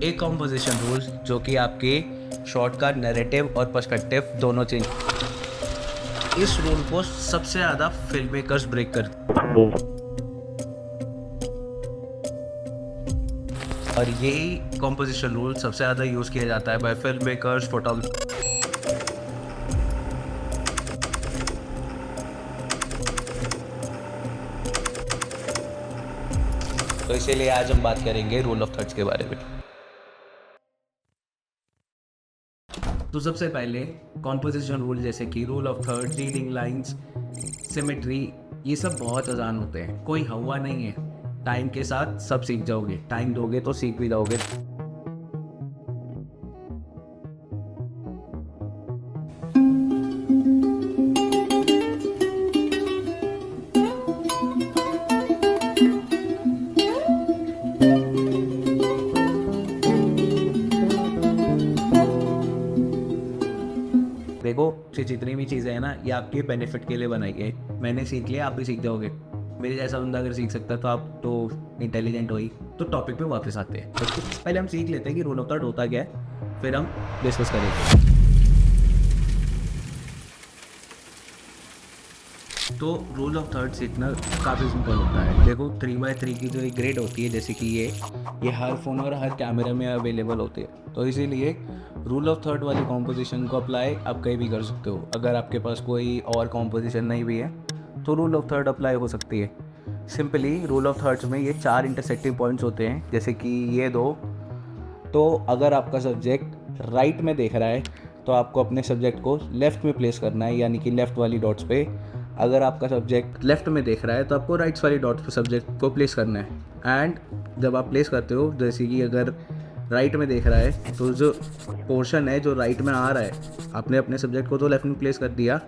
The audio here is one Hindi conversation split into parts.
एक कॉम्पोजिशन रूल जो कि आपके शॉट का नैरेटिव और पर्सपेक्टिव दोनों चेंज। इस रूल को सबसे ज़्यादा फिल्म मेकर्स ब्रेक करते और यही कॉम्पोजिशन रूल सबसे ज़्यादा यूज़ किया जाता है बाय फिल्म मेकर्स, फोटोग्राफर। तो इसीलिए आज हम बात करेंगे रूल ऑफ थर्ड्स के बारे में। तो सबसे पहले कॉम्पोजिशन रूल जैसे कि rule of third, leading lines, symmetry, ये सब बहुत आसान होते हैं, कोई हवा नहीं है। टाइम के साथ सब सीख जाओगे, टाइम दोगे तो सीख भी जाओगे। देखो ये जितनी भी चीज़ें हैं ना, ये आपके बेनिफिट के लिए बनाई है। मैंने सीख लिया, आप भी सीख जाओगे। मेरे जैसा बंदा अगर सीख सकता है तो आप तो इंटेलिजेंट हो ही। तो टॉपिक पे वापस आते हैं। तो पहले हम सीख लेते हैं कि रूल ऑफ थर्ड होता क्या है, फिर हम डिस्कस करेंगे। तो रूल ऑफ थर्ड सीखना काफ़ी सिंपल होता है। देखो 3x3 की जो एक ग्रेड होती है, जैसे कि ये हर फ़ोन और हर कैमरे में अवेलेबल होती है। तो इसीलिए रूल ऑफ थर्ड वाली कॉम्पोजिशन को अप्लाई आप कहीं भी कर सकते हो। अगर आपके पास कोई और कॉम्पोजिशन नहीं भी है तो रूल ऑफ थर्ड अप्लाई हो सकती है। सिंपली रूल ऑफ थर्ड्स में ये 4 इंटरसेक्टिंग पॉइंट्स होते हैं, जैसे कि ये दो। तो अगर आपका सब्जेक्ट राइट में देख रहा है तो आपको अपने सब्जेक्ट को लेफ़्ट में प्लेस करना है, यानी कि लेफ़्ट वाली डॉट्स पे। अगर आपका सब्जेक्ट लेफ़्ट में देख रहा है तो आपको राइट्स वाली डॉट्स पे सब्जेक्ट को प्लेस करना है। एंड जब आप प्लेस करते हो, जैसे कि अगर राइट में देख रहा है तो जो पोर्शन है जो राइट में आ रहा है, आपने अपने सब्जेक्ट को तो लेफ़्ट में प्लेस कर दिया,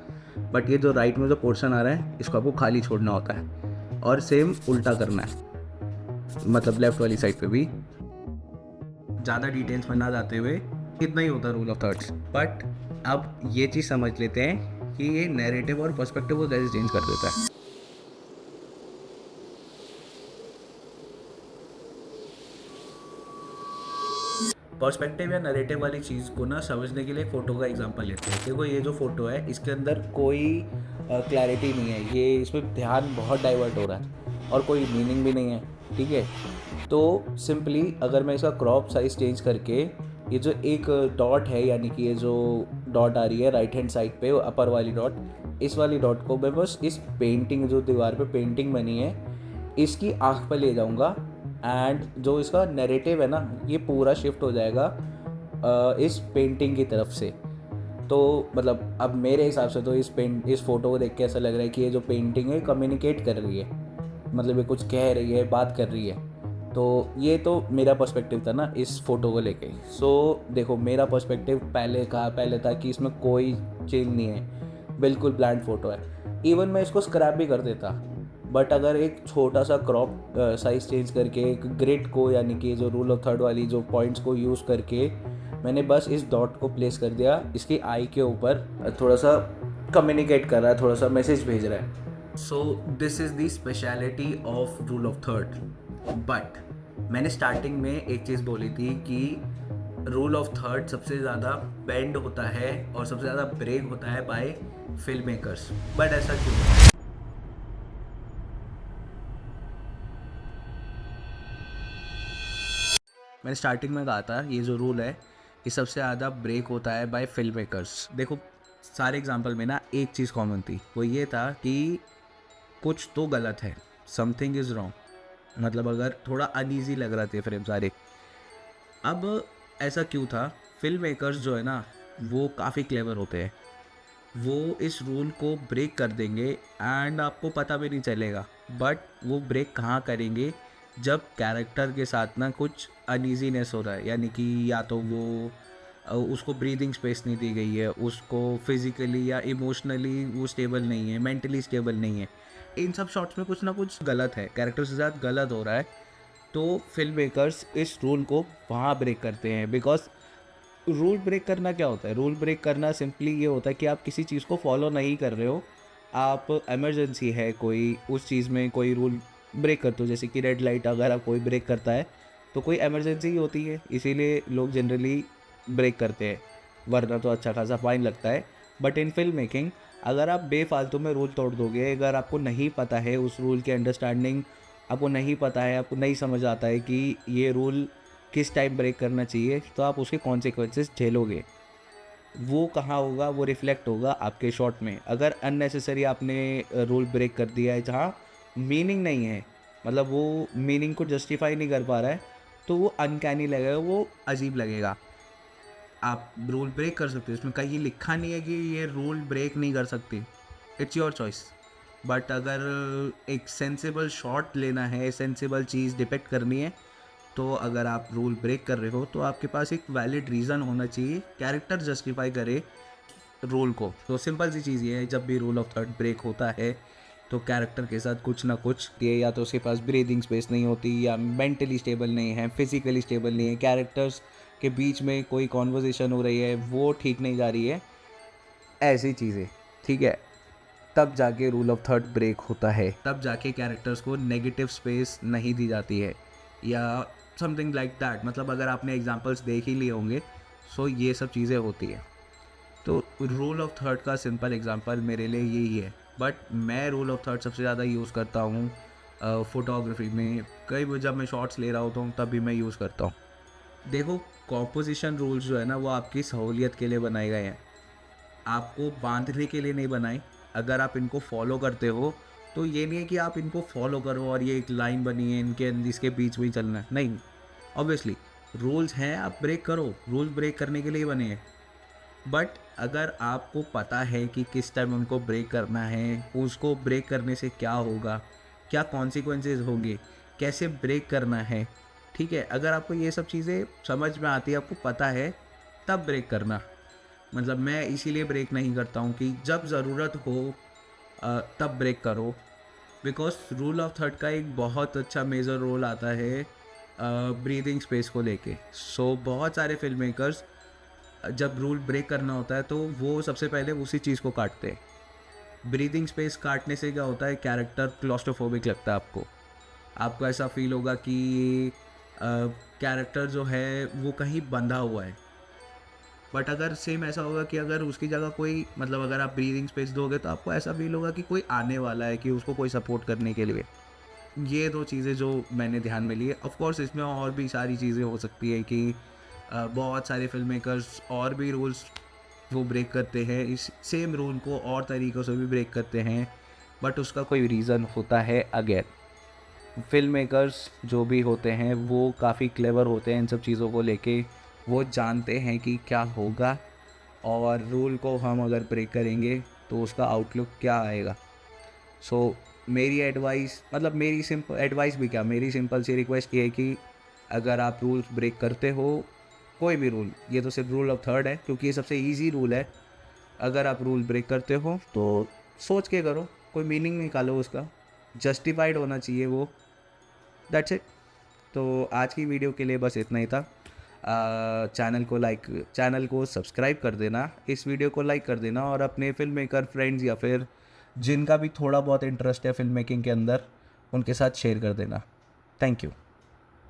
बट ये जो राइट में जो पोर्शन आ रहा है इसको आपको खाली छोड़ना होता है। और सेम उल्टा करना है, मतलब लेफ़्ट वाली साइड पे भी। ज़्यादा डिटेल्स में ना जाते हुए इतना ही होता है रूल ऑफ थर्ड्स। बट अब ये चीज़ समझ लेते हैं कि ये नैरेटिव और पर्सपेक्टिव को कैसे चेंज कर देता है। पर्सपेक्टिव या नैरेटिव वाली चीज़ को ना समझने के लिए फ़ोटो का एग्जांपल लेते हैं। देखो ये जो फ़ोटो है इसके अंदर कोई क्लैरिटी नहीं है, ये इसमें ध्यान बहुत डाइवर्ट हो रहा है और कोई मीनिंग भी नहीं है, ठीक है। तो सिंपली अगर मैं इसका क्रॉप साइज़ चेंज करके, ये जो एक डॉट है, यानी कि ये जो डॉट आ रही है राइट हैंड साइड पे अपर वाली डॉट, इस वाली डॉट को मैं बस इस पेंटिंग, जो दीवार पे पेंटिंग बनी है, इसकी आँख पर ले जाऊँगा। एंड जो इसका नैरेटिव है ना, ये पूरा शिफ्ट हो जाएगा इस पेंटिंग की तरफ से। तो मतलब अब मेरे हिसाब से तो इस फ़ोटो को देख के ऐसा लग रहा है कि ये जो पेंटिंग है कम्युनिकेट कर रही है, मतलब ये कुछ कह रही है, बात कर रही है। तो ये तो मेरा पर्सपेक्टिव था ना इस फ़ोटो को लेके। सो देखो मेरा पर्सपेक्टिव पहले था कि इसमें कोई चेंज नहीं है, बिल्कुल ब्लैंड फ़ोटो है। इवन मैं इसको स्क्रैप भी कर देता, बट अगर एक छोटा सा क्रॉप साइज़ चेंज करके एक ग्रिड को, यानी कि जो रूल ऑफ थर्ड वाली जो पॉइंट्स को यूज़ करके मैंने बस इस डॉट को प्लेस कर दिया इसकी आई के ऊपर, थोड़ा सा कम्युनिकेट कर रहा है, थोड़ा सा मैसेज भेज रहा है। So this is the speciality of rule of third. But मैंने स्टार्टिंग में एक चीज़ बोली थी कि रूल ऑफ थर्ड सबसे ज़्यादा बेंड होता है और सबसे ज़्यादा ब्रेक होता है बाय फिल्म मेकर्स। बट ऐसा क्यों है? मैंने स्टार्टिंग में कहा था ये जो रूल है ये सबसे ज़्यादा ब्रेक होता है बाय फिल्म मेकर्स। देखो सारे एग्जांपल में ना एक चीज़ कॉमन थी, वो ये था कि कुछ तो गलत है, समथिंग इज़ रॉन्ग। मतलब अगर थोड़ा अनईजी लग रहा था फ्रेम सारे। अब ऐसा क्यों था? फिल्म मेकर्स जो है ना वो काफ़ी क्लेवर होते हैं, वो इस रूल को ब्रेक कर देंगे एंड आपको पता भी नहीं चलेगा। बट वो ब्रेक कहाँ करेंगे? जब कैरेक्टर के साथ ना कुछ अनईजीनेस हो रहा है, यानी कि या तो वो उसको ब्रीदिंग स्पेस नहीं दी गई है, उसको फिजिकली या इमोशनली वो स्टेबल नहीं है, मेंटली स्टेबल नहीं है। इन सब शॉट्स में कुछ ना कुछ गलत है, कैरेक्टर के साथ गलत हो रहा है। तो फिल्म मेकर्स इस रूल को वहाँ ब्रेक करते हैं। बिकॉज रूल ब्रेक करना क्या होता है? रूल ब्रेक करना सिंपली ये होता है कि आप किसी चीज़ को फॉलो नहीं कर रहे हो, आप इमरजेंसी है कोई, उस चीज़ में कोई रूल ब्रेक करते हो। जैसे कि रेड लाइट अगर आप कोई ब्रेक करता है तो कोई इमरजेंसी होती है, इसीलिए लोग जनरली ब्रेक करते हैं, वरना तो अच्छा खासा फाइन लगता है। बट इन फिल्म मेकिंग अगर आप बेफालतू में रूल तोड़ दोगे, अगर आपको नहीं पता है उस रूल की अंडरस्टैंडिंग, आपको नहीं पता है, आपको नहीं समझ आता है कि ये रूल किस टाइम ब्रेक करना चाहिए, तो आप उसके कॉन्सिक्वेंसेस झेलोगे। वो कहाँ होगा, वो रिफ्लेक्ट होगा आपके शॉट में। अगर अननेसेसरी आपने रूल ब्रेक कर दिया है जहाँ मीनिंग नहीं है, मतलब वो मीनिंग को जस्टिफाई नहीं कर पा रहा है, तो वो अनकैनी लगेगा, वो अजीब लगेगा। आप रूल ब्रेक कर सकते हो, इसमें कहीं लिखा नहीं है कि ये रूल ब्रेक नहीं कर सकते, इट्स योर चॉइस। बट अगर एक सेंसिबल शॉट लेना है, सेंसिबल चीज़ डिपेक्ट करनी है, तो अगर आप रूल ब्रेक कर रहे हो तो आपके पास एक वैलिड रीज़न होना चाहिए, कैरेक्टर जस्टिफाई करे रूल को। तो सिंपल सी चीज़ ये है, जब भी रूल ऑफ थर्ड ब्रेक होता है तो कैरेक्टर के साथ कुछ ना कुछ ये, या तो उसके पास ब्रीदिंग स्पेस नहीं होती, या मेंटली स्टेबल नहीं है, फिजिकली स्टेबल नहीं है, कैरेक्टर्स के बीच में कोई कॉन्वर्जेसन हो रही है वो ठीक नहीं जा रही है, ऐसी चीज़ें, ठीक है। तब जाके रूल ऑफ थर्ड ब्रेक होता है, तब जाके कैरेक्टर्स को नेगेटिव स्पेस नहीं दी जाती है, या समथिंग लाइक दैट। मतलब अगर आपने एग्जांपल्स देख ही लिए होंगे, सो ये सब चीज़ें होती है। तो रूल ऑफ थर्ड का सिंपल एग्जांपल मेरे लिए यही है। बट मैं रूल ऑफ थर्ड सबसे ज़्यादा यूज़ करता हूँ फोटोग्राफी में। कई बार जब मैं शॉट्स ले रहा होता हूँ तब भी मैं यूज़ करता हूँ। देखो, कॉम्पोजिशन रूल्स जो है ना, वो आपकी सहूलियत के लिए बनाए गए हैं, आपको बांधने के लिए नहीं बनाए। अगर आप इनको फॉलो करते हो तो ये नहीं है कि आप इनको फॉलो करो और ये एक लाइन बनी है इनके इसके बीच में ही चलना है, नहीं। ऑब्वियसली रूल्स हैं, आप ब्रेक करो, रूल्स ब्रेक करने के लिए बने हैं। बट अगर आपको पता है कि किस टाइम उनको ब्रेक करना है, उसको ब्रेक करने से क्या होगा, क्या कॉन्सिक्वेंसेस होंगे, कैसे ब्रेक करना है, ठीक है, अगर आपको ये सब चीज़ें समझ में आती है, आपको पता है, तब ब्रेक करना। मतलब मैं इसीलिए ब्रेक नहीं करता हूँ कि जब ज़रूरत हो तब ब्रेक करो। बिकॉज रूल ऑफ थर्ड का एक बहुत अच्छा मेजर रोल आता है ब्रीदिंग स्पेस को लेके। सो बहुत सारे फिल्म मेकर्स जब रूल ब्रेक करना होता है तो वो सबसे पहले उसी चीज़ को काटते हैं। ब्रीदिंग स्पेस काटने से क्या होता है, कैरेक्टर क्लॉस्ट्रोफोबिक लगता है आपको ऐसा फील होगा कि कैरेक्टर जो है वो कहीं बंधा हुआ है। बट अगर सेम ऐसा होगा कि अगर उसकी जगह कोई, मतलब अगर आप ब्रीदिंग स्पेस दोगे तो आपको ऐसा फील होगा कि कोई आने वाला है, कि उसको कोई सपोर्ट करने के लिए। ये दो चीज़ें जो मैंने ध्यान में ली है। ऑफ कोर्स इसमें और भी सारी चीज़ें हो सकती है कि बहुत सारे फिल्म मेकर्स और भी रूल्स वो ब्रेक करते हैं, इस सेम रूल को और तरीक़ों से भी ब्रेक करते हैं, बट उसका कोई रीज़न होता है। अगेन फिल्म मेकर्स जो भी होते हैं वो काफ़ी क्लेवर होते हैं इन सब चीज़ों को लेके। वो जानते हैं कि क्या होगा और रूल को हम अगर ब्रेक करेंगे तो उसका आउटलुक क्या आएगा। सो मेरी एडवाइस, मतलब मेरी सिंपल एडवाइस भी क्या, मेरी सिंपल सी रिक्वेस्ट ये है कि अगर आप रूल्स ब्रेक करते हो, कोई भी रूल, ये तो सिर्फ रूल ऑफ थर्ड है क्योंकि ये सबसे ईजी रूल है। अगर आप रूल ब्रेक करते हो तो सोच के करो, कोई मीनिंग निकालो उसका, जस्टिफाइड होना चाहिए वो, दैट्स इट। तो आज की वीडियो के लिए बस इतना ही था। चैनल को सब्सक्राइब कर देना, इस वीडियो को लाइक कर देना, और अपने फिल्म मेकर फ्रेंड्स या फिर जिनका भी थोड़ा बहुत इंटरेस्ट है फिल्म मेकिंग के अंदर, उनके साथ शेयर कर देना। Thank you.